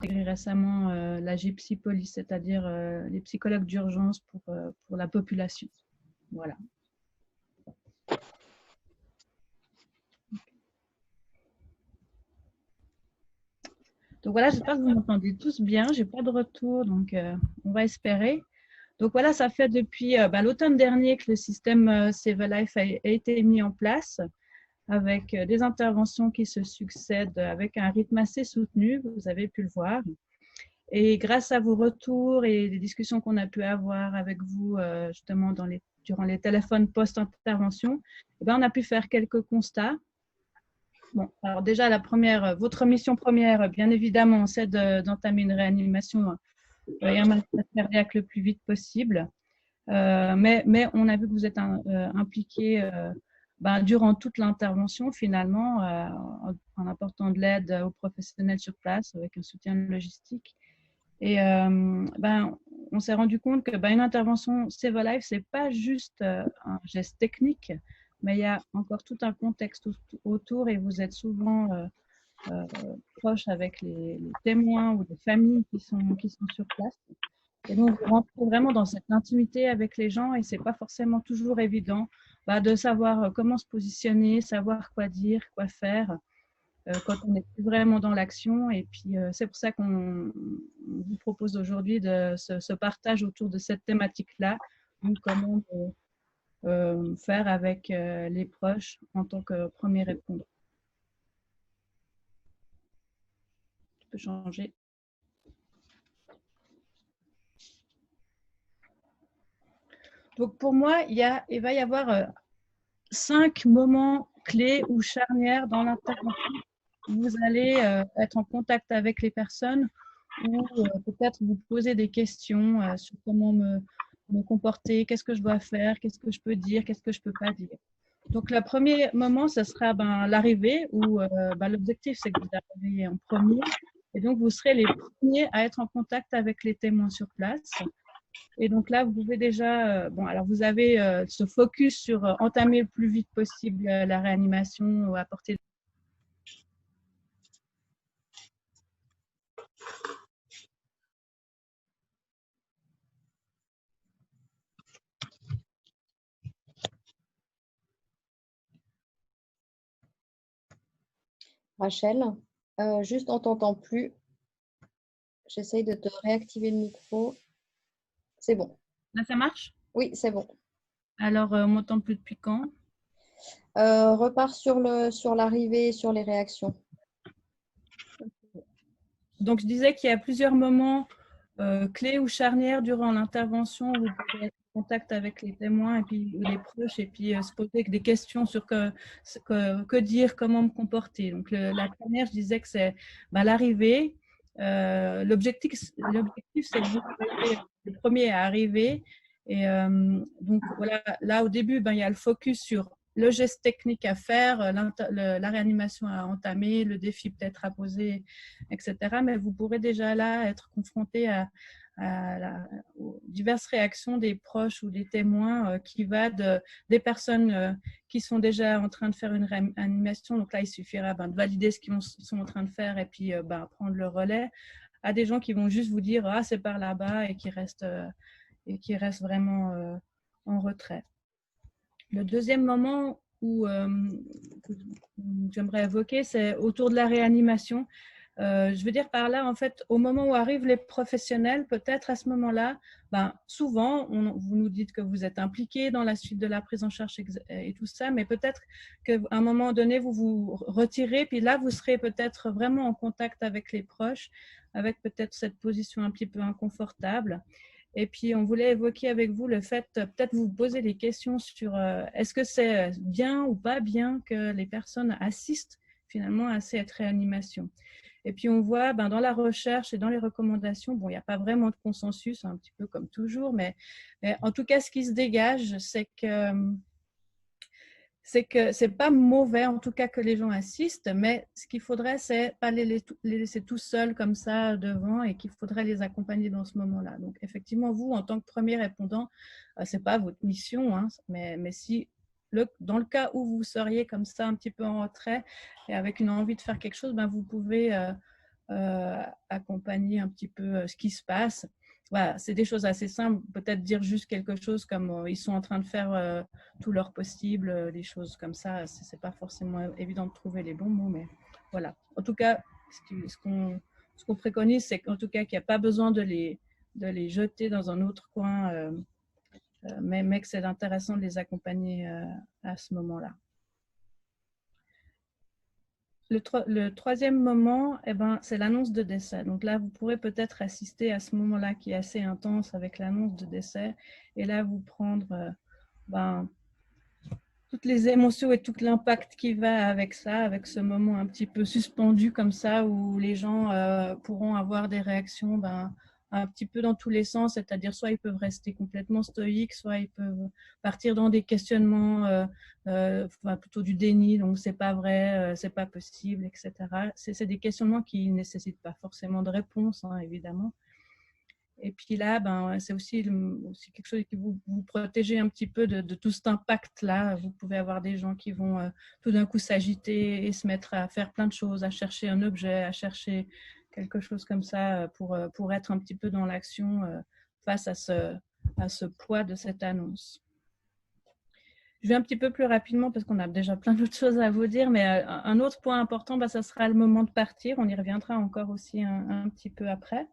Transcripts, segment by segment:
intégré récemment la Gypsy Police, c'est-à-dire les psychologues d'urgence pour la population. Voilà. Donc voilà, j'espère que vous m'entendez tous bien. J'ai pas de retour, donc on va espérer. Donc voilà, ça fait depuis l'automne dernier que le système Save a Life a été mis en place avec des interventions qui se succèdent avec un rythme assez soutenu, vous avez pu le voir. Et grâce à vos retours et des discussions qu'on a pu avoir avec vous justement durant les téléphones post-intervention, on a pu faire quelques constats. Bon, alors déjà, votre mission première, bien évidemment, c'est d'entamer une réanimation et un massage cardiaque le plus vite possible. Mais on a vu que vous êtes impliqué durant toute l'intervention, finalement, en apportant de l'aide aux professionnels sur place avec un soutien logistique. Et on s'est rendu compte que une intervention Save a Life, ce n'est pas juste un geste technique, mais il y a encore tout un contexte autour et vous êtes souvent proche avec les témoins ou les familles qui sont sur place. Et donc, vous rentrez vraiment dans cette intimité avec les gens et ce n'est pas forcément toujours évident de savoir comment se positionner, savoir quoi dire, quoi faire quand on n'est plus vraiment dans l'action. Et puis, c'est pour ça qu'on vous propose aujourd'hui de ce partage autour de cette thématique-là. Donc, comment faire avec les proches en tant que premier répondant. Tu peux changer. Donc, pour moi, il va y avoir 5 moments clés ou charnières dans l'intervention. Vous allez être en contact avec les personnes ou peut-être vous poser des questions sur comment me comporter, qu'est-ce que je dois faire, qu'est-ce que je peux dire, qu'est-ce que je ne peux pas dire. Donc, le premier moment, ce sera l'arrivée où l'objectif, c'est que vous arrivez en premier. Et donc, vous serez les premiers à être en contact avec les témoins sur place. Et donc là, vous pouvez déjà, alors vous avez ce focus sur entamer le plus vite possible la réanimation ou apporter. Rachel, juste on t'entend plus. J'essaye de te réactiver le micro. C'est bon. Là, ça marche? Oui, c'est bon. Alors, on m'entend plus depuis quand? Repars sur l'arrivée et sur les réactions. Donc, je disais qu'il y a plusieurs moments clés ou charnières durant l'intervention où vous pouvez être en contact avec les témoins et puis les proches et puis se poser des questions sur que dire, comment me comporter. Donc, la première, je disais que c'est l'arrivée. L'objectif, c'est que vous soyez le premier à arriver. Et donc, voilà, là, au début, il y a le focus sur le geste technique à faire, la réanimation à entamer, le défi peut-être à poser, etc. Mais vous pourrez déjà là être confronté aux diverses réactions des proches ou des témoins qui va des personnes qui sont déjà en train de faire une réanimation. Donc là, il suffira de valider ce qu'ils sont en train de faire et puis prendre le relais, à des gens qui vont juste vous dire « Ah, c'est par là-bas » et qui restent vraiment en retrait. Le deuxième moment que j'aimerais évoquer, c'est autour de la réanimation. Je veux dire par là, en fait, au moment où arrivent les professionnels, peut-être à ce moment-là, souvent, vous nous dites que vous êtes impliqué dans la suite de la prise en charge et tout ça, mais peut-être qu'à un moment donné, vous vous retirez, puis là, vous serez peut-être vraiment en contact avec les proches, avec peut-être cette position un petit peu inconfortable. Et puis, on voulait évoquer avec vous le fait, peut-être vous poser des questions sur est-ce que c'est bien ou pas bien que les personnes assistent finalement à cette réanimation. Et puis, on voit dans la recherche et dans les recommandations, bon, il n'y a pas vraiment de consensus, un petit peu comme toujours, mais en tout cas, ce qui se dégage, c'est que c'est pas mauvais, en tout cas, que les gens assistent, mais ce qu'il faudrait, c'est pas les laisser tout seuls comme ça devant et qu'il faudrait les accompagner dans ce moment-là. Donc, effectivement, vous, en tant que premier répondant, c'est pas votre mission, hein, mais si dans le cas où vous seriez comme ça un petit peu en retrait et avec une envie de faire quelque chose, vous pouvez accompagner un petit peu ce qui se passe. Voilà, c'est des choses assez simples. Peut-être dire juste quelque chose comme ils sont en train de faire tout leur possible, des choses comme ça. C'est pas forcément évident de trouver les bons mots, mais voilà. En tout cas, ce qu'on préconise, c'est qu'en tout cas qu'il n'y a pas besoin de les jeter dans un autre coin, mais que c'est intéressant de les accompagner à ce moment-là. Le troisième moment, eh ben, c'est l'annonce de décès. Donc là, vous pourrez peut-être assister à ce moment-là qui est assez intense avec l'annonce de décès. Et là, vous prendre toutes les émotions et tout l'impact qui va avec ça, avec ce moment un petit peu suspendu comme ça, où les gens pourront avoir des réactions un petit peu dans tous les sens, c'est-à-dire soit ils peuvent rester complètement stoïques, soit ils peuvent partir dans des questionnements, plutôt du déni, donc c'est pas vrai, c'est pas possible, etc. C'est des questionnements qui ne nécessitent pas forcément de réponse, hein, évidemment. Et puis là, c'est aussi quelque chose qui vous protégez un petit peu de tout cet impact-là. Vous pouvez avoir des gens qui vont tout d'un coup s'agiter et se mettre à faire plein de choses, à chercher un objet, à chercher quelque chose comme ça pour être un petit peu dans l'action face à ce poids de cette annonce. Je vais un petit peu plus rapidement parce qu'on a déjà plein d'autres choses à vous dire, mais un autre point important, ça sera le moment de partir. On y reviendra encore aussi un petit peu après.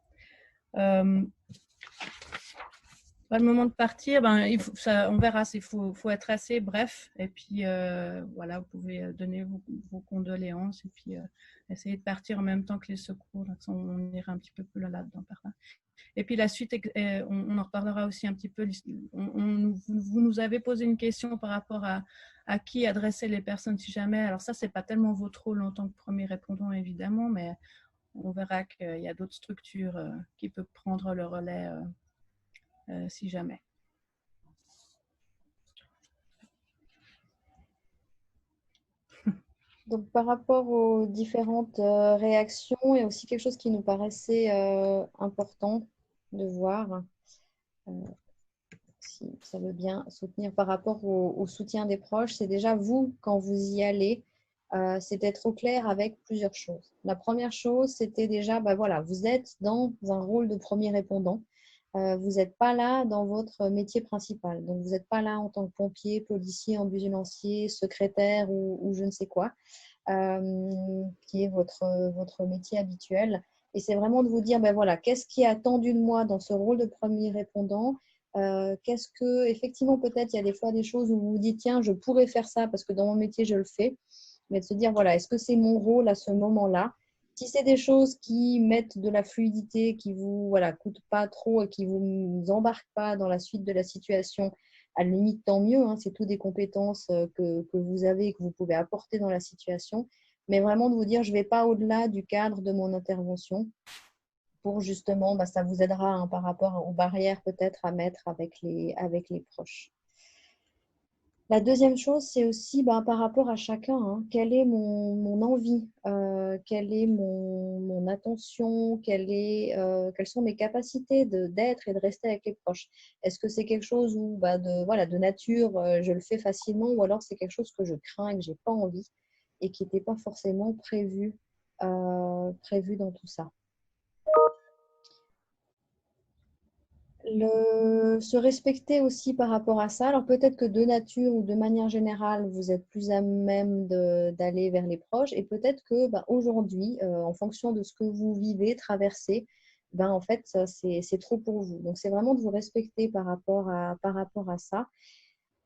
Le moment de partir, on verra, il faut être assez bref. Et puis, voilà, vous pouvez donner vos condoléances et puis essayer de partir en même temps que les secours. Donc, on ira un petit peu plus là-dedans par là. Et puis, la suite, on en reparlera aussi un petit peu. Vous nous avez posé une question par rapport à qui adresser les personnes si jamais. Alors ça, c'est pas tellement votre rôle en tant que premier répondant, évidemment, mais on verra qu'il y a d'autres structures qui peuvent prendre le relais si jamais. Donc, par rapport aux différentes réactions, il y a aussi quelque chose qui nous paraissait important de voir, si ça veut bien soutenir par rapport au soutien des proches. C'est déjà vous, quand vous y allez, c'est d'être au clair avec plusieurs choses. La première chose, c'était déjà, voilà, vous êtes dans un rôle de premier répondant. Vous n'êtes pas là dans votre métier principal. Donc, vous n'êtes pas là en tant que pompier, policier, ambulancier, secrétaire ou je ne sais quoi. Qui est votre métier habituel. Et c'est vraiment de vous dire, voilà, qu'est-ce qui est attendu de moi dans ce rôle de premier répondant? Qu'est-ce que, effectivement, peut-être il y a des fois des choses où vous vous dites, tiens, je pourrais faire ça parce que dans mon métier, je le fais. Mais de se dire, voilà, est-ce que c'est mon rôle à ce moment-là? Si c'est des choses qui mettent de la fluidité, qui vous coûtent pas trop et qui vous embarquent pas dans la suite de la situation, à la limite, tant mieux, hein, c'est tout des compétences que vous avez et que vous pouvez apporter dans la situation. Mais vraiment de vous dire, je ne vais pas au-delà du cadre de mon intervention pour justement, ça vous aidera hein, par rapport aux barrières peut-être à mettre avec les proches. La deuxième chose, c'est aussi par rapport à chacun, hein, quelle est mon envie, quelle est mon attention, quelles sont mes capacités d'être et de rester avec les proches. Est-ce que c'est quelque chose où de nature, je le fais facilement ou alors c'est quelque chose que je crains et que je n'ai pas envie et qui n'était pas forcément prévu dans tout ça. Se respecter aussi par rapport à ça. Alors peut-être que de nature ou de manière générale, vous êtes plus à même d'aller vers les proches et peut-être que aujourd'hui, en fonction de ce que vous vivez, traversez, en fait, c'est trop pour vous. Donc c'est vraiment de vous respecter par rapport à ça.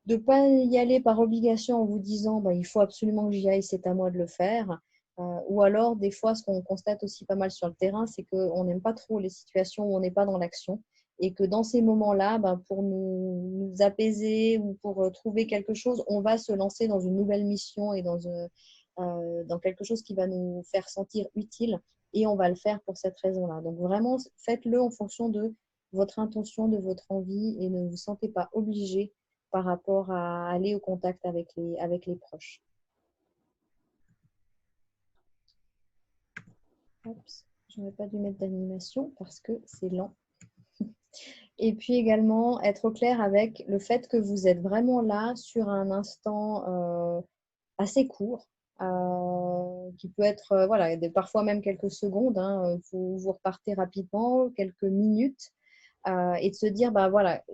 De ne pas y aller par obligation en vous disant il faut absolument que j'y aille, c'est à moi de le faire. Ou alors, des fois, ce qu'on constate aussi pas mal sur le terrain, c'est qu'on n'aime pas trop les situations où on n'est pas dans l'action et que dans ces moments-là, pour nous apaiser ou pour trouver quelque chose, on va se lancer dans une nouvelle mission et dans quelque chose qui va nous faire sentir utile et on va le faire pour cette raison-là. Donc vraiment, faites-le en fonction de votre intention, de votre envie et ne vous sentez pas obligé par rapport à aller au contact avec les proches. Je n'aurais pas dû mettre d'animation parce que c'est lent. Et puis également, être au clair avec le fait que vous êtes vraiment là sur un instant assez court. qui peut être voilà, parfois même quelques secondes, hein, vous repartez rapidement, quelques minutes, et de se dire, bah, voilà,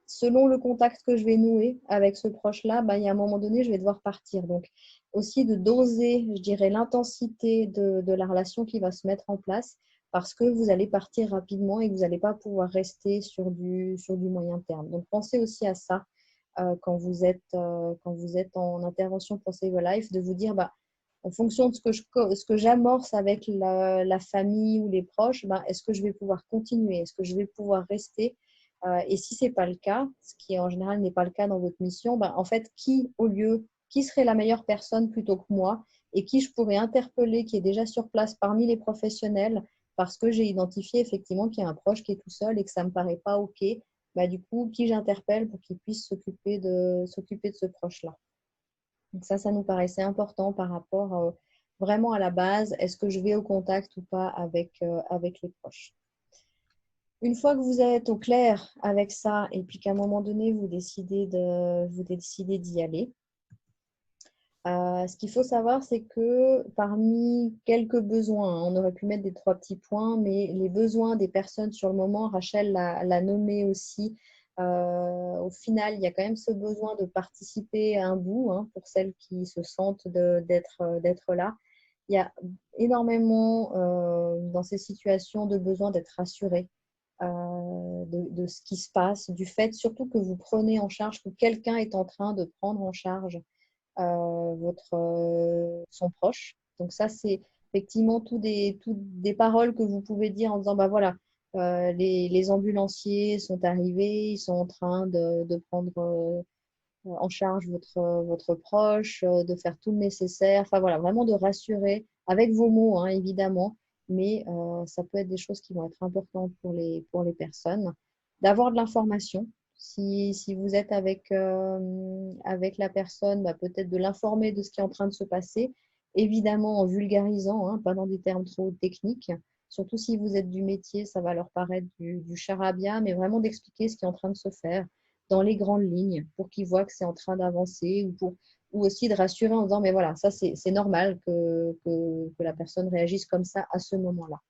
selon le contact que je vais nouer avec ce proche-là, bah, il y a un moment donné, je vais devoir partir. Donc, aussi de doser, je dirais, l'intensité de la relation qui va se mettre en place parce que vous allez partir rapidement et que vous n'allez pas pouvoir rester sur du moyen terme. Donc, pensez aussi à ça quand vous êtes en intervention pour Save a Life, de vous dire, bah, en fonction de ce que j'amorce avec la famille ou les proches, ben, est-ce que je vais pouvoir continuer? Est-ce que je vais pouvoir rester? Et si ce n'est pas le cas, ce qui en général n'est pas le cas dans votre mission, ben, en fait, qui serait la meilleure personne plutôt que moi et qui je pourrais interpeller, qui est déjà sur place parmi les professionnels, parce que j'ai identifié effectivement qu'il y a un proche qui est tout seul et que ça ne me paraît pas OK, ben, du coup, qui j'interpelle pour qu'il puisse s'occuper de ce proche-là. Donc ça nous paraissait important par rapport vraiment à la base. Est-ce que je vais au contact ou pas avec les proches? Une fois que vous êtes au clair avec ça et puis qu'à un moment donné, vous décidez d'y aller, ce qu'il faut savoir, c'est que parmi quelques besoins, hein, on aurait pu mettre des 3 petits points, mais les besoins des personnes sur le moment, Rachel l'a nommé aussi, au final, il y a quand même ce besoin de participer à un bout, hein, pour celles qui se sentent d'être là. Il y a énormément dans ces situations de besoin d'être rassuré de ce qui se passe, du fait surtout que vous prenez en charge, que quelqu'un est en train de prendre en charge son proche. Donc ça, c'est effectivement toutes des paroles que vous pouvez dire en disant, bah voilà, les ambulanciers sont arrivés, ils sont en train de prendre en charge votre proche, de faire tout le nécessaire. Enfin voilà, vraiment de rassurer avec vos mots, hein, évidemment, mais ça peut être des choses qui vont être importantes pour les personnes. D'avoir de l'information. Si vous êtes avec la personne, bah, peut-être de l'informer de ce qui est en train de se passer, évidemment en vulgarisant, hein, pas dans des termes trop techniques. Surtout si vous êtes du métier, ça va leur paraître du charabia, mais vraiment d'expliquer ce qui est en train de se faire dans les grandes lignes pour qu'ils voient que c'est en train d'avancer ou aussi de rassurer en disant mais voilà, ça c'est normal que la personne réagisse comme ça à ce moment-là.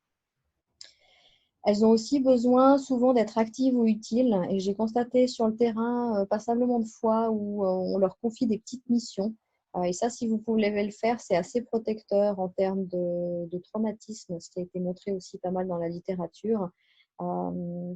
Elles ont aussi besoin souvent d'être actives ou utiles et j'ai constaté sur le terrain passablement de fois où on leur confie des petites missions. Et ça, si vous pouvez le faire, c'est assez protecteur en termes de traumatisme, ce qui a été montré aussi pas mal dans la littérature.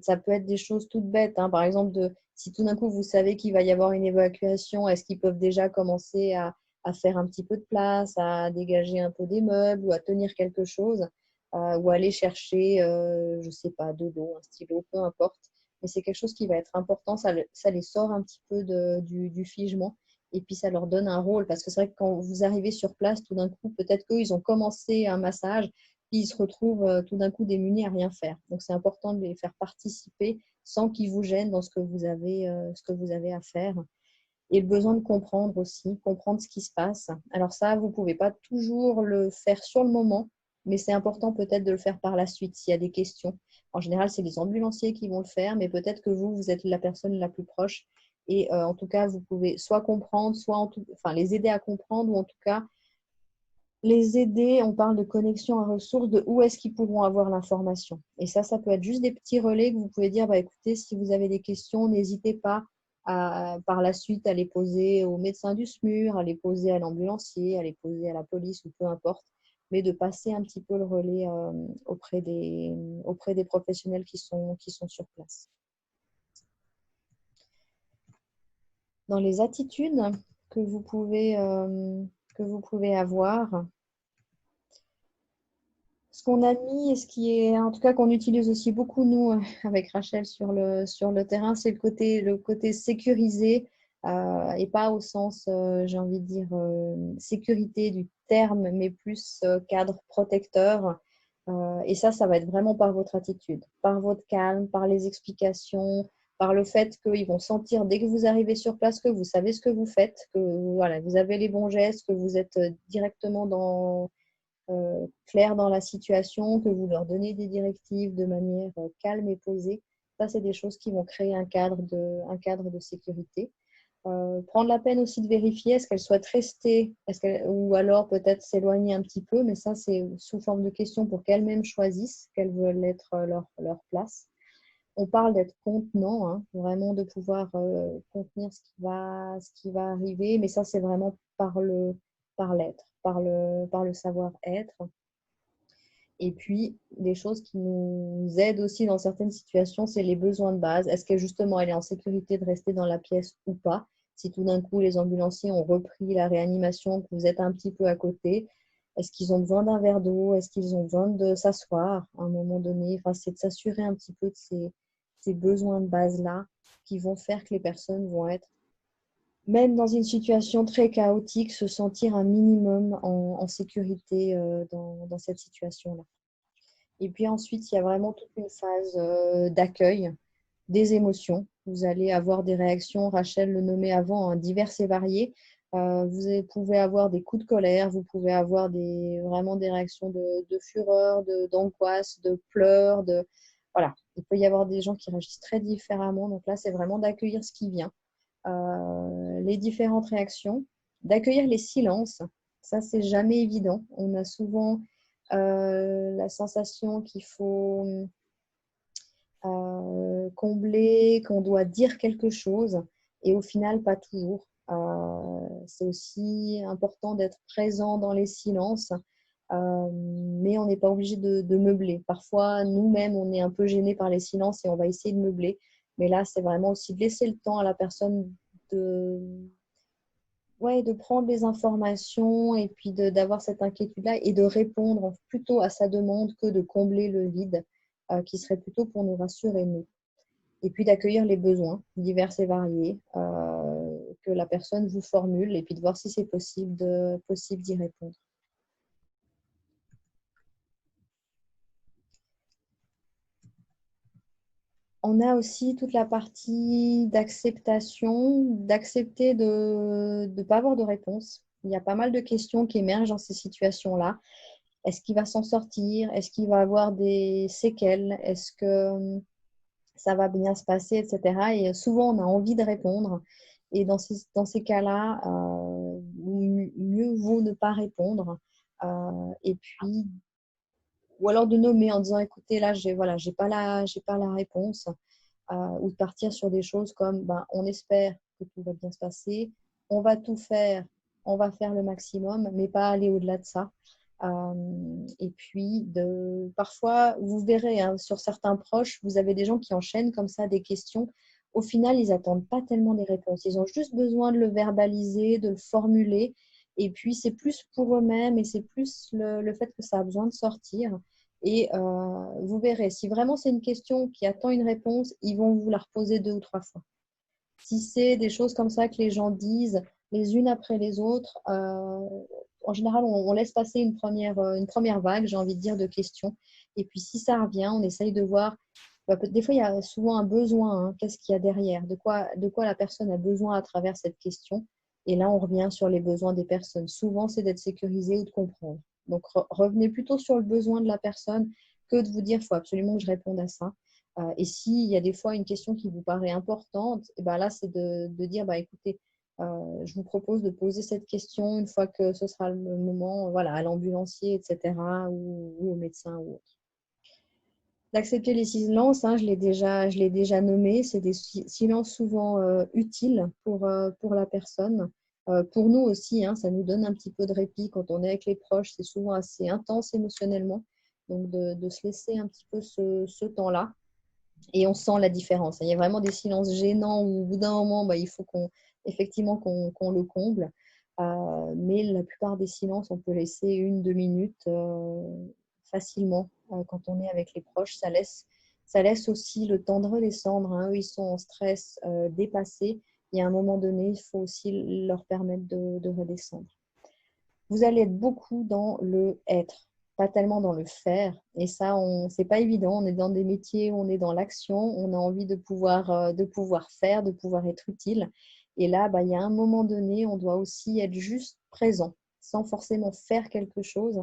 Ça peut être des choses toutes bêtes, hein. Par exemple, si tout d'un coup vous savez qu'il va y avoir une évacuation, est-ce qu'ils peuvent déjà commencer à faire un petit peu de place, à dégager un peu des meubles ou à tenir quelque chose ou aller chercher, je ne sais pas, de l'eau, un stylo, peu importe. Mais c'est quelque chose qui va être important, ça les sort un petit peu du figement et puis ça leur donne un rôle parce que c'est vrai que quand vous arrivez sur place, tout d'un coup, peut-être qu'eux, ils ont commencé un massage puis ils se retrouvent tout d'un coup démunis à rien faire. Donc, c'est important de les faire participer sans qu'ils vous gênent dans ce que vous avez à faire. Et le besoin de comprendre aussi, comprendre ce qui se passe. Alors ça, vous ne pouvez pas toujours le faire sur le moment, mais c'est important peut-être de le faire par la suite s'il y a des questions. En général, c'est les ambulanciers qui vont le faire, mais peut-être que vous êtes la personne la plus proche. Et en tout cas, vous pouvez soit comprendre, enfin, les aider à comprendre, ou en tout cas, les aider, on parle de connexion à ressources, de où est-ce qu'ils pourront avoir l'information. Et ça peut être juste des petits relais que vous pouvez dire, bah, écoutez, si vous avez des questions, n'hésitez pas par la suite à les poser au médecin du SMUR, à les poser à l'ambulancier, à les poser à la police ou peu importe, mais de passer un petit peu le relais auprès des professionnels qui sont sur place. Dans les attitudes que vous pouvez avoir, ce qu'on a mis et ce qui est, en tout cas, qu'on utilise aussi beaucoup, nous, avec Rachel sur le terrain, c'est le côté sécurisé et pas au sens, j'ai envie de dire, sécurité du terme, mais plus cadre protecteur. Et ça va être vraiment par votre attitude, par votre calme, par les explications, par le fait qu'ils vont sentir dès que vous arrivez sur place que vous savez ce que vous faites, que voilà, vous avez les bons gestes, que vous êtes directement clair dans la situation, que vous leur donnez des directives de manière calme et posée. Ça, c'est des choses qui vont créer un cadre de sécurité. Prendre la peine aussi de vérifier est-ce qu'elle souhaite rester ou alors peut-être s'éloigner un petit peu, mais ça c'est sous forme de questions pour qu'elles-mêmes choisissent quelles veulent être leur place. On parle d'être contenant, hein, vraiment de pouvoir contenir ce qui va arriver, mais ça c'est vraiment par l'être, par le savoir-être. Et puis, des choses qui nous aident aussi dans certaines situations, c'est les besoins de base. Est-ce que justement, elle est en sécurité de rester dans la pièce ou pas? Si tout d'un coup, les ambulanciers ont repris la réanimation, que vous êtes un petit peu à côté, est-ce qu'ils ont besoin d'un verre d'eau? Est-ce qu'ils ont besoin de s'asseoir à un moment donné? Enfin, c'est de s'assurer un petit peu de ces besoins de base-là qui vont faire que les personnes vont être, même dans une situation très chaotique, se sentir un minimum en sécurité dans cette situation-là. Et puis ensuite, il y a vraiment toute une phase d'accueil des émotions. Vous allez avoir des réactions, Rachel le nommait avant, hein, diverses et variées. Vous pouvez avoir des coups de colère, vous pouvez avoir vraiment des réactions de fureur, d'angoisse, de pleurs. Voilà. Il peut y avoir des gens qui réagissent très différemment. Donc là, c'est vraiment d'accueillir ce qui vient, les différentes réactions, d'accueillir les silences. Ça, c'est jamais évident. On a souvent la sensation qu'il faut combler, qu'on doit dire quelque chose, et au final, pas toujours. C'est aussi important d'être présent dans les silences, mais on n'est pas obligé de meubler. Parfois, nous-mêmes, on est un peu gêné par les silences et on va essayer de meubler. Mais là, c'est vraiment aussi de laisser le temps à la personne de, ouais, de prendre les informations et puis d'avoir cette inquiétude-là et de répondre plutôt à sa demande que de combler le vide, qui serait plutôt pour nous rassurer, nous. Et puis d'accueillir les besoins divers et variés que la personne vous formule et puis de voir si c'est possible d'y répondre. On a aussi toute la partie d'acceptation, d'accepter de ne pas avoir de réponse. Il y a pas mal de questions qui émergent dans ces situations-là. Est-ce qu'il va s'en sortir? Est-ce qu'il va avoir des séquelles? Est-ce que ça va bien se passer, etc. Et souvent, on a envie de répondre. Et dans ces cas-là, mieux vaut ne pas répondre. Et puis, ou alors de nommer en disant, écoutez, là, j'ai pas la réponse. Ou de partir sur des choses comme, ben, on espère que tout va bien se passer, on va tout faire, on va faire le maximum, mais pas aller au-delà de ça. Et puis, parfois, vous verrez, hein, sur certains proches, vous avez des gens qui enchaînent comme ça des questions. Au final, ils n'attendent pas tellement des réponses. Ils ont juste besoin de le verbaliser, de le formuler. Et puis, c'est plus pour eux-mêmes et c'est plus le fait que ça a besoin de sortir. Et vous verrez, si vraiment c'est une question qui attend une réponse, ils vont vous la reposer 2 ou 3 fois. Si c'est des choses comme ça que les gens disent les unes après les autres, en général, on laisse passer une première vague, j'ai envie de dire, de questions. Et puis, si ça revient, on essaye de voir. Des fois, il y a souvent un besoin. Hein, qu'est-ce qu'il y a derrière? De quoi la personne a besoin à travers cette question? Et là, on revient sur les besoins des personnes. Souvent, c'est d'être sécurisé ou de comprendre. Donc, revenez plutôt sur le besoin de la personne que de vous dire, il faut absolument que je réponde à ça. Et s'il y a des fois une question qui vous paraît importante, et ben là, c'est de dire, bah, écoutez, je vous propose de poser cette question une fois que ce sera le moment, voilà, à l'ambulancier, etc., ou au médecin ou autre. D'accepter les silences, hein, je l'ai déjà nommé, c'est des silences souvent utiles pour la personne. Pour nous aussi, hein, ça nous donne un petit peu de répit quand on est avec les proches, c'est souvent assez intense émotionnellement. Donc de se laisser un petit peu ce temps-là. Et on sent la différence. Il y a vraiment des silences gênants où au bout d'un moment, bah, il faut effectivement qu'on le comble. Mais la plupart des silences, on peut laisser 1, 2 minutes facilement quand on est avec les proches. Ça laisse aussi le temps de redescendre. Hein. Eux, ils sont en stress, dépassés. Et à un moment donné, il faut aussi leur permettre de redescendre. Vous allez être beaucoup dans le être, pas tellement dans le faire. Et ça, c'est pas évident. On est dans des métiers où on est dans l'action, on a envie de pouvoir faire, de pouvoir être utile. Et là, bah, il y a un moment donné, on doit aussi être juste présent, sans forcément faire quelque chose.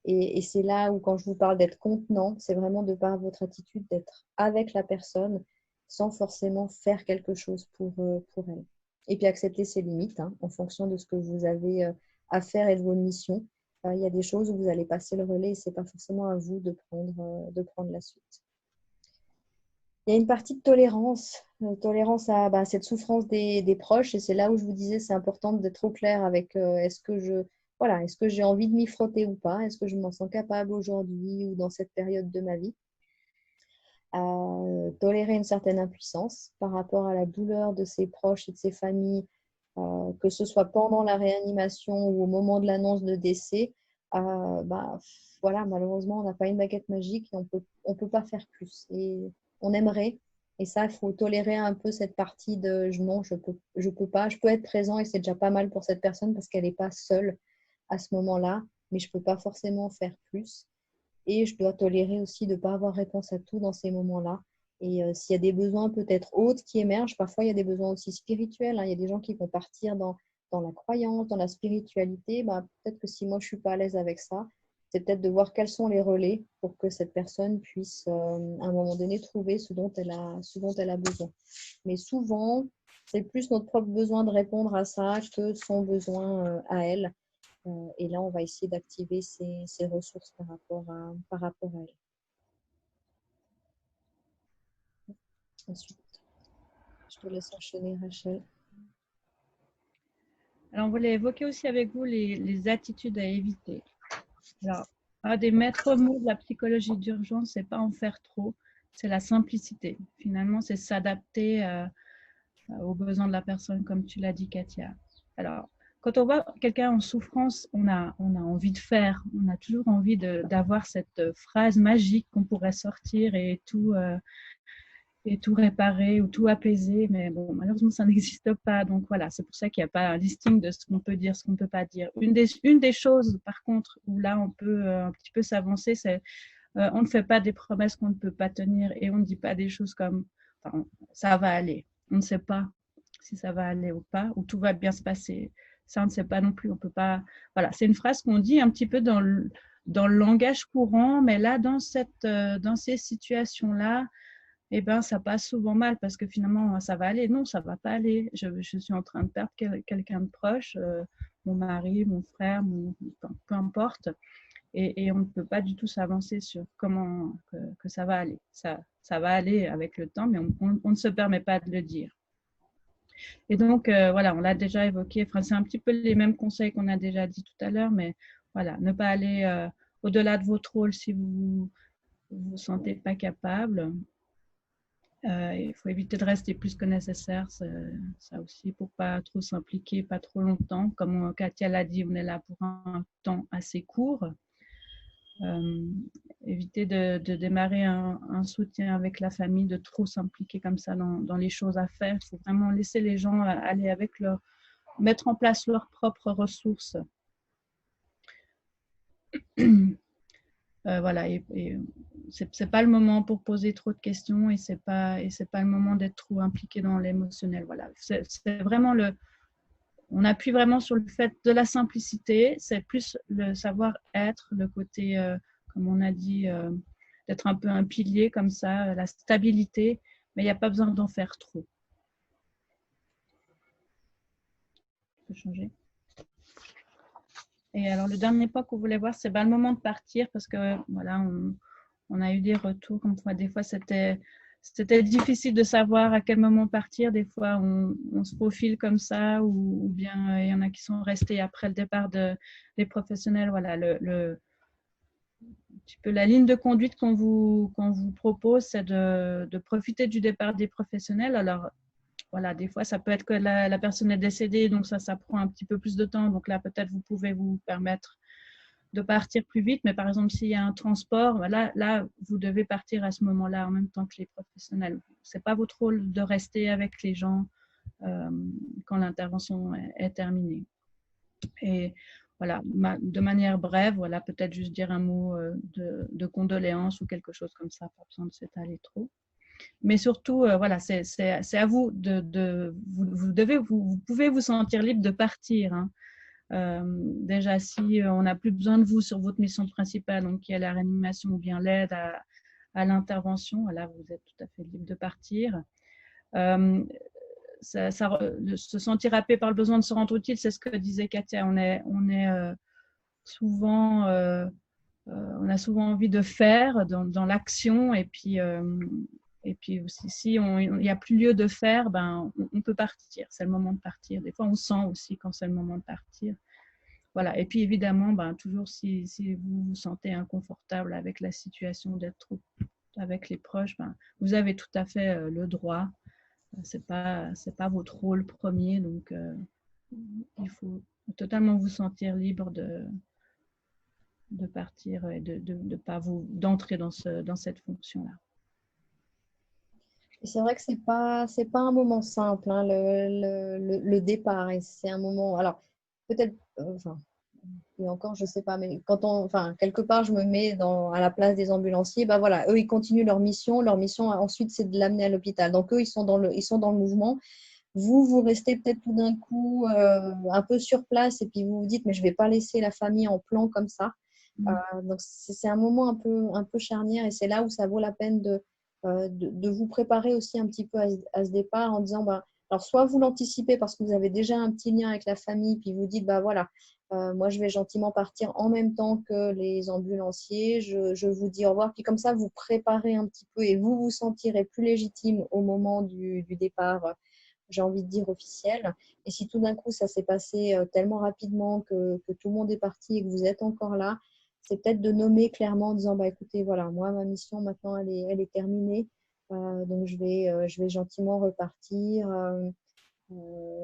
Et c'est là où, quand je vous parle d'être contenant, c'est vraiment de par votre attitude d'être avec la personne, sans forcément faire quelque chose pour elle. Et puis accepter ses limites hein, en fonction de ce que vous avez à faire et de vos missions. Il y a des choses où vous allez passer le relais et ce n'est pas forcément à vous de prendre la suite. Il y a une partie de tolérance, tolérance à cette souffrance des proches. Et c'est là où je vous disais, c'est important d'être au clair avec est-ce que j'ai envie de m'y frotter ou pas? Est-ce que je m'en sens capable aujourd'hui ou dans cette période de ma vie? Tolérer une certaine impuissance par rapport à la douleur de ses proches et de ses familles, que ce soit pendant la réanimation ou au moment de l'annonce de décès. Voilà, malheureusement, on n'a pas une baguette magique et on peut pas faire plus. Et on aimerait. Et ça, il faut tolérer un peu cette partie de non, je peux pas. Je peux être présent et c'est déjà pas mal pour cette personne parce qu'elle n'est pas seule à ce moment-là, mais je peux pas forcément faire plus. Et je dois tolérer aussi de ne pas avoir réponse à tout dans ces moments-là. Et s'il y a des besoins peut-être autres qui émergent, parfois il y a des besoins aussi spirituels. Hein. Il y a des gens qui vont partir dans la croyance, dans la spiritualité. Peut-être que si moi je ne suis pas à l'aise avec ça, c'est peut-être de voir quels sont les relais pour que cette personne puisse à un moment donné trouver ce dont elle a besoin. Mais souvent, c'est plus notre propre besoin de répondre à ça que son besoin à elle. Et là, on va essayer d'activer ces ressources par rapport à elle. Ensuite, je te laisse enchaîner, Rachel. Alors, on voulait évoquer aussi avec vous les attitudes à éviter. Alors, un des maîtres mots de la psychologie d'urgence, c'est pas en faire trop, c'est la simplicité. Finalement, c'est s'adapter aux besoins de la personne, comme tu l'as dit, Katia. Alors, quand on voit quelqu'un en souffrance, on a envie de faire, on a toujours envie d'avoir cette phrase magique qu'on pourrait sortir et tout réparer ou tout apaiser, mais bon, malheureusement, ça n'existe pas. Donc voilà, c'est pour ça qu'il n'y a pas un listing de ce qu'on peut dire, ce qu'on ne peut pas dire. Une des choses, par contre, où là, on peut un petit peu s'avancer, c'est on ne fait pas des promesses qu'on ne peut pas tenir et on ne dit pas des choses comme enfin, ça va aller. On ne sait pas si ça va aller ou pas, ou tout va bien se passer. Ça, on ne sait pas non plus. On peut pas. Voilà, c'est une phrase qu'on dit un petit peu dans le langage courant, mais là, dans ces situations-là, eh ben, ça passe souvent mal parce que finalement, ça va aller. Non, ça va pas aller. Je suis en train de perdre quelqu'un de proche, mon mari, mon frère, peu importe. Et on ne peut pas du tout s'avancer sur comment que ça va aller. Ça va aller avec le temps, mais on ne se permet pas de le dire. Et donc, voilà, on l'a déjà évoqué. Enfin, c'est un petit peu les mêmes conseils qu'on a déjà dit tout à l'heure, mais voilà, ne pas aller au-delà de votre rôle si vous vous sentez pas capable. Il faut éviter de rester plus que nécessaire, ça aussi, pour pas trop s'impliquer, pas trop longtemps. Comme Katia l'a dit, on est là pour un temps assez court. Éviter de démarrer un soutien avec la famille, de trop s'impliquer comme ça dans les choses à faire. Il faut vraiment laisser les gens aller avec mettre en place leurs propres ressources. Voilà, et c'est pas le moment pour poser trop de questions et c'est pas le moment d'être trop impliqué dans l'émotionnel. Voilà, c'est vraiment on appuie vraiment sur le fait de la simplicité. C'est plus le savoir-être, le côté, comme on a dit, d'être un peu un pilier comme ça, la stabilité, mais il n'y a pas besoin d'en faire trop. Je peux changer. Et alors, le dernier point qu'on voulait voir, c'est le moment de partir parce que voilà, on a eu des retours comme quoi des fois c'était difficile de savoir à quel moment partir. Des fois, on se faufile comme ça ou bien il y en a qui sont restés après le départ des professionnels. Voilà, un petit peu la ligne de conduite qu'on vous propose, c'est de profiter du départ des professionnels. Alors, voilà, des fois, ça peut être que la personne est décédée, donc ça prend un petit peu plus de temps. Donc là, peut-être vous pouvez vous permettre de partir plus vite. Mais par exemple, s'il y a un transport, là, vous devez partir à ce moment-là en même temps que les professionnels. Ce n'est pas votre rôle de rester avec les gens quand l'intervention est terminée. Et voilà, de manière brève, voilà, peut-être juste dire un mot de condoléances ou quelque chose comme ça, pas besoin de s'étaler trop. Mais surtout, voilà, c'est à vous vous pouvez vous sentir libre de partir. Hein. Déjà, si on n'a plus besoin de vous sur votre mission principale, donc qui est la réanimation ou bien l'aide à l'intervention, là, vous êtes tout à fait libre de partir. se sentir happé par le besoin de se rendre utile, c'est ce que disait Katia. Souvent, on a souvent envie de faire dans l'action, et puis aussi, si il n'y a plus lieu de faire, ben, on peut partir. C'est le moment de partir. Des fois, on sent aussi quand c'est le moment de partir. Voilà. Et puis évidemment, ben, toujours si vous vous sentez inconfortable avec la situation d'être avec les proches, ben, vous avez tout à fait le droit. C'est pas votre rôle premier, donc il faut totalement vous sentir libre de partir et de pas d'entrer dans cette fonction-là. C'est vrai que c'est pas un moment simple, hein, le départ. Et c'est un moment. Alors, peut-être, enfin, et encore, je sais pas, mais quelque part, je me mets à la place des ambulanciers. Bah voilà, eux, ils continuent leur mission. Leur mission, ensuite, c'est de l'amener à l'hôpital. Donc, eux, ils sont dans le mouvement. Vous restez peut-être tout d'un coup un peu sur place et puis vous vous dites, mais je vais pas laisser la famille en plan comme ça. Donc, c'est un moment un peu charnière, et c'est là où ça vaut la peine de vous préparer aussi un petit peu à ce départ en disant, bah, alors soit vous l'anticipez parce que vous avez déjà un petit lien avec la famille, puis vous dites, bah voilà, moi je vais gentiment partir en même temps que les ambulanciers, je vous dis au revoir, puis comme ça vous préparez un petit peu et vous vous sentirez plus légitime au moment du départ, j'ai envie de dire officiel. Et si tout d'un coup ça s'est passé tellement rapidement que tout le monde est parti et que vous êtes encore là, c'est peut-être de nommer clairement en disant, bah écoutez, voilà, moi ma mission maintenant elle est terminée. Donc je vais gentiment repartir.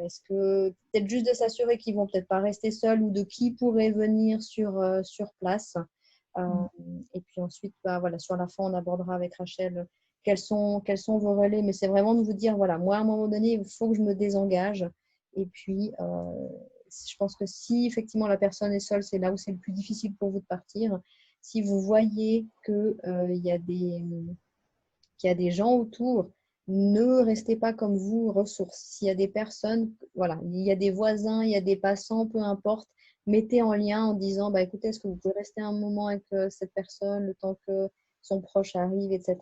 Est-ce que peut-être juste de s'assurer qu'ils vont peut-être pas rester seuls, ou de qui pourrait venir sur place. Et puis ensuite, bah, voilà, sur la fin, on abordera avec Rachel quels sont vos relais. Mais c'est vraiment de vous dire, voilà, moi à un moment donné, il faut que je me désengage. Et puis, je pense que si effectivement la personne est seule, c'est là où c'est le plus difficile pour vous de partir. Si vous voyez qu'il y a des gens autour, ne restez pas comme vous, ressources. S'il y a des personnes, voilà, il y a des voisins, il y a des passants, peu importe, mettez en lien en disant, bah, écoutez, est-ce que vous pouvez rester un moment avec cette personne le temps que son proche arrive, etc.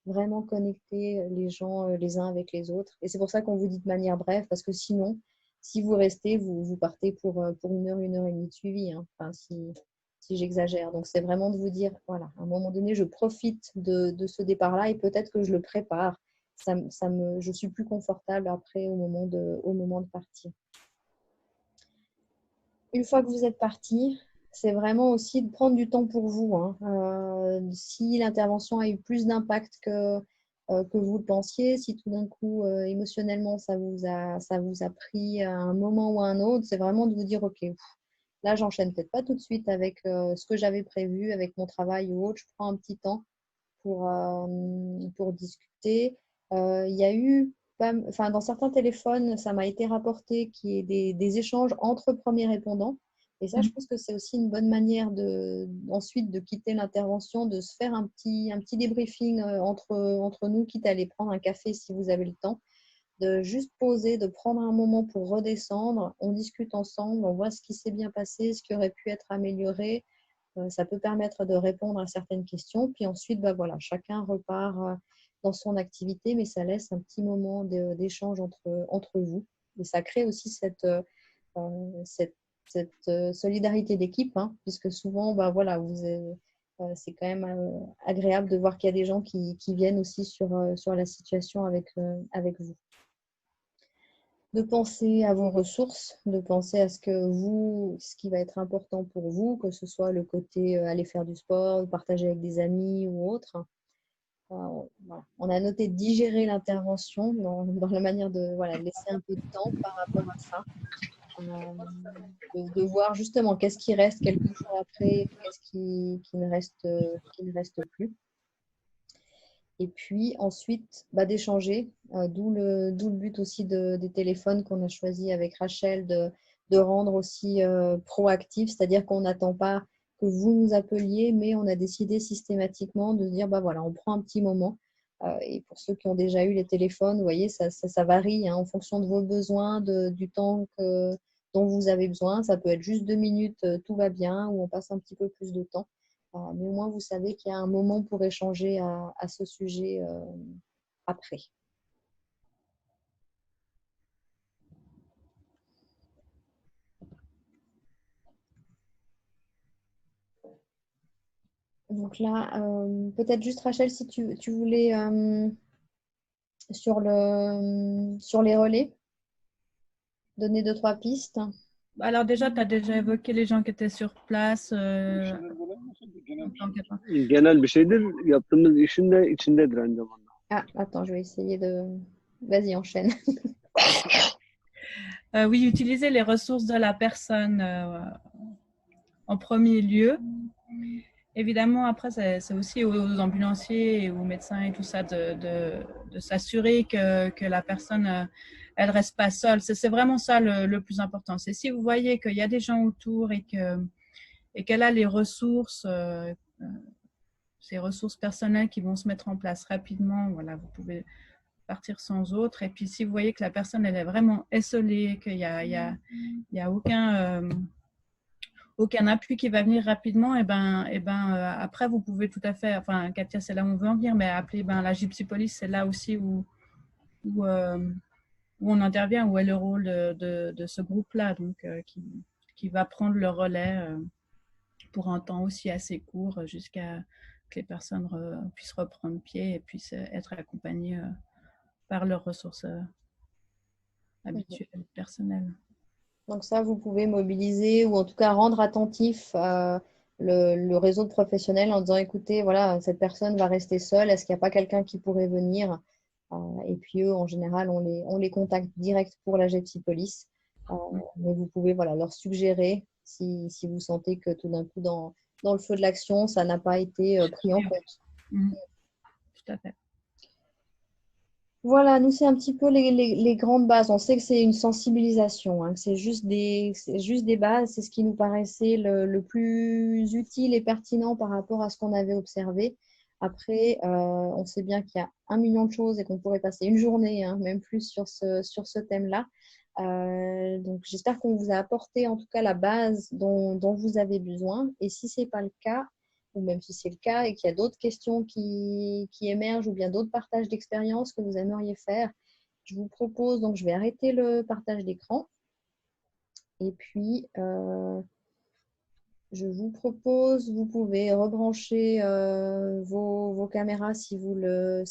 Vraiment connecter les gens les uns avec les autres. Et c'est pour ça qu'on vous dit de manière brève, parce que sinon, si vous restez, vous partez pour 1 heure et demie de suivi, hein. Enfin, si j'exagère. Donc, c'est vraiment de vous dire, voilà, à un moment donné, je profite de ce départ-là et peut-être que je le prépare. Je suis plus confortable après au moment de partir. Une fois que vous êtes parti, c'est vraiment aussi de prendre du temps pour vous, hein. Si l'intervention a eu plus d'impact que vous le pensiez, si tout d'un coup, émotionnellement, ça vous a pris à un moment ou à un autre, c'est vraiment de vous dire, OK, là, j'enchaîne peut-être pas tout de suite avec ce que j'avais prévu, avec mon travail ou autre. Je prends un petit temps pour discuter. Il y a eu, dans certains téléphones, ça m'a été rapporté qu'il y ait des échanges entre premiers répondants. Et ça, je pense que c'est aussi une bonne manière ensuite de quitter l'intervention, de se faire un petit débriefing entre nous, quitte à aller prendre un café si vous avez le temps, de juste poser, de prendre un moment pour redescendre. On discute ensemble, on voit ce qui s'est bien passé, ce qui aurait pu être amélioré. Ça peut permettre de répondre à certaines questions. Puis ensuite, bah voilà, chacun repart dans son activité, mais ça laisse un petit moment d'échange entre vous. Et ça crée aussi cette solidarité d'équipe, hein, puisque souvent, bah voilà, c'est quand même agréable de voir qu'il y a des gens qui viennent aussi sur la situation avec vous. De penser à vos ressources, de penser à ce qui va être important pour vous, que ce soit le côté aller faire du sport, partager avec des amis ou autre. Voilà. On a noté de digérer l'intervention dans la manière de laisser un peu de temps par rapport à ça. De voir justement qu'est-ce qui reste quelques jours après, qu'est-ce qui ne reste plus. Et puis ensuite, d'échanger, d'où le but aussi des téléphones qu'on a choisi avec Rachel, de rendre aussi proactif, c'est-à-dire qu'on n'attend pas que vous nous appeliez, mais on a décidé systématiquement de se dire, voilà, on prend un petit moment. Et pour ceux qui ont déjà eu les téléphones, vous voyez, ça varie, hein, en fonction de vos besoins, du temps dont vous avez besoin. Ça peut être juste 2 minutes, tout va bien, ou on passe un petit peu plus de temps. Mais au moins, vous savez qu'il y a un moment pour échanger à ce sujet après. Donc là, peut-être juste Rachel, si tu voulais sur les relais, donner deux, trois pistes. Alors déjà, tu as déjà évoqué les gens qui étaient sur place en tant qu'attendant. Genel bir şeydir. Yaptığımız işin de içindedir aynı zamanda. Ah, attends, je vais essayer de... Vas-y, enchaîne. Oui, utiliser les ressources de la personne en premier lieu. Évidemment, après, c'est aussi aux ambulanciers et aux médecins et tout ça de s'assurer que la personne, elle reste pas seule. C'est vraiment ça le plus important. C'est si vous voyez qu'il y a des gens autour et qu'elle a les ressources, ces ressources personnelles qui vont se mettre en place rapidement, voilà, vous pouvez partir sans autre. Et puis, si vous voyez que la personne, elle est vraiment esselée, qu'il y a aucun appui qui va venir rapidement, après, vous pouvez tout à fait, enfin, Katia, c'est là où on veut en venir, mais appeler la Gypsy Police, c'est là aussi où, euh, où on intervient, où est le rôle de ce groupe-là, donc qui va prendre le relais pour un temps aussi assez court jusqu'à que les personnes puissent reprendre pied et puissent être accompagnées par leurs ressources habituelles, personnelles. Donc ça, vous pouvez mobiliser ou en tout cas rendre attentif le réseau de professionnels en disant, écoutez, voilà, cette personne va rester seule, est-ce qu'il n'y a pas quelqu'un qui pourrait venir? Et puis eux, en général, on les contacte direct pour la Gypsy Police. Mais vous pouvez voilà, leur suggérer si vous sentez que tout d'un coup, dans le feu de l'action, ça n'a pas été pris en compte. Tout à fait. Voilà, nous, c'est un petit peu les grandes bases. On sait que c'est une sensibilisation, hein, que c'est juste des bases. C'est ce qui nous paraissait le plus utile et pertinent par rapport à ce qu'on avait observé. Après, on sait bien qu'il y a 1 million de choses et qu'on pourrait passer une journée, hein, même plus sur ce thème-là. Donc, j'espère qu'on vous a apporté en tout cas la base dont vous avez besoin. Et si ce n'est pas le cas, ou même si c'est le cas et qu'il y a d'autres questions qui émergent ou bien d'autres partages d'expériences que vous aimeriez faire, je vous propose, donc je vais arrêter le partage d'écran et puis je vous propose, vous pouvez rebrancher vos caméras si vous le